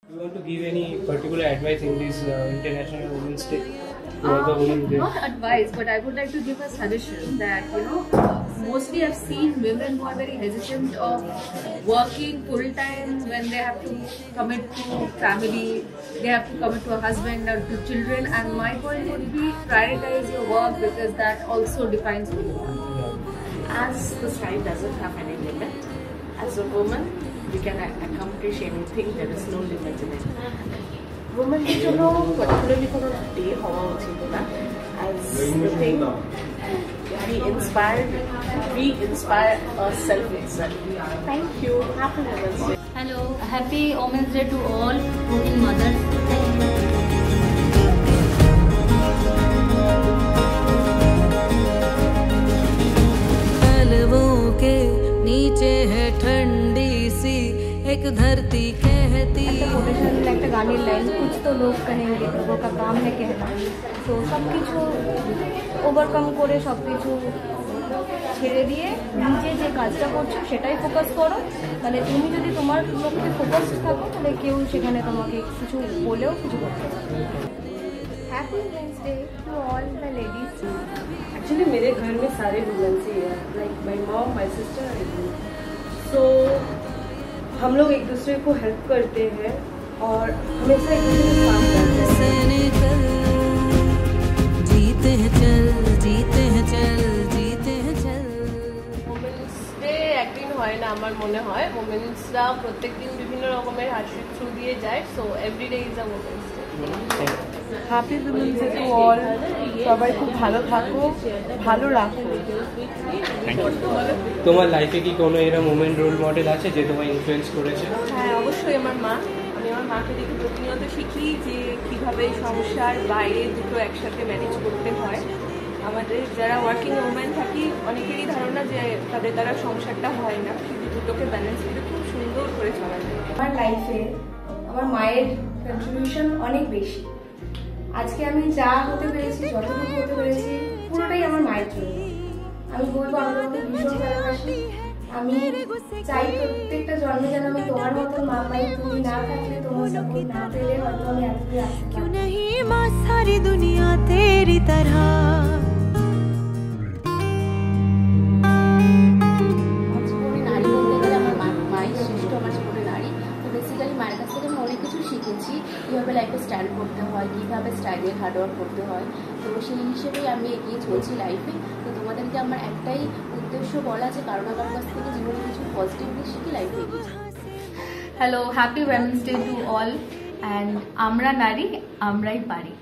Do you want to give any particular advice in this International Women's Day? To other women there? Not advice, but I would like to give a suggestion that, mostly I've seen women who are very hesitant of working full time when they have to commit to family, they have to commit to a husband or to children, and my point would be prioritize your work because that also defines who you are. As the sky doesn't have any limit, as a woman, we can accomplish anything. There is no limit in it. Women need to know particularly for a day how as the thing we inspire ourselves itself. Thank you. Happy Women's Day. Hello, happy Women's Day to all working mothers. के नीचे है ठंडी सी एक धरती कहती motivational একটা গানের line कुछ तो लोग कहेंगे लोगों का काम है कहना তো সবকিছু ওভারকাম করে সবকিছু ছেড়ে দিয়ে নিজে যে কাজটা করছো সেটাই ফোকাস করো তাহলে তুমি যদি তোমার লক্ষ্যে ফোকাসড থাকো তাহলে কেউ সেখানে তোমাকে কিছু বলেও কিছু করতে পারবে happy women's day to all the ladies actually मेरे घर में सारे वुमेन्स ही हैं like my mom my sister and me so हम लोग एक दूसरे को हेल्प करते हैं और हमेशा एक दूसरे को काम करते हैं जीते हैं चल जीते हैं चल जीते हैं चल वुमेन्स डे একদিন হয় না আমার মনে হয় ওমেন্সরা প্রত্যেকদিন বিভিন্ন রকমের হাসির থ্রু দিয়ে যায় so everyday is a women's day happy women's day to all সবাই খুব ভালো থাকো ভালো রাখো তোমার লাইফে কি কোনো এরকম মোমেন্ট রোল মডেল আছে যে তোমায় ইনফ্লুয়েন্স করেছে? হ্যাঁ অবশ্যই আমার মা আমি আমার মাকে দেখে প্রতিনিয়ত শিখি যে কীভাবে সংসার বাইরে দুটো একসাথে ম্যানেজ করতে হয় আমাদের যারা ওয়ার্কিং ওমেন থাকি অনেকেরই ধারণা যে তাদের দ্বারা সংসারটা হয় না কিন্তু দুটোকে ব্যালেন্স করে খুব সুন্দর করে চলা যায় আমার লাইফে আমার মায়ের কন্ট্রিবিউশন অনেক বেশি আজকে আমি যা হতে পেরেছি যতটুকু হতে পেরেছি পুরোটাই আমার মায়ের জন্য আমি বলবো আমি তোমাকে ভীষণ ভালোবাসি আমি চাই প্রত্যেকটা জন্মে যেন আমি তোমার মতন মা পাই তুমি না থাকলে তোমার সাপোর্ট না পেলে হয়তো আমি আজকে আসতে क्यों नहीं माँ सारी दुनिया तेरी तरह শিখেছি কীভাবে লাইফে স্ট্যান্ড করতে হয় কীভাবে স্টাইলে হার্ডওয়ার্ক করতে হয় তো সেই হিসেবেই আমি এগিয়ে চলছি লাইফে তো তোমাদেরকে আমার একটাই উদ্দেশ্য বলা যে কারো না কারোর কাছ থেকে জীবনে কিছু পজিটিভলি শিখে লাইফে এগিয়ে hello happy women's day to all and আমরা নারী আমরাই পারি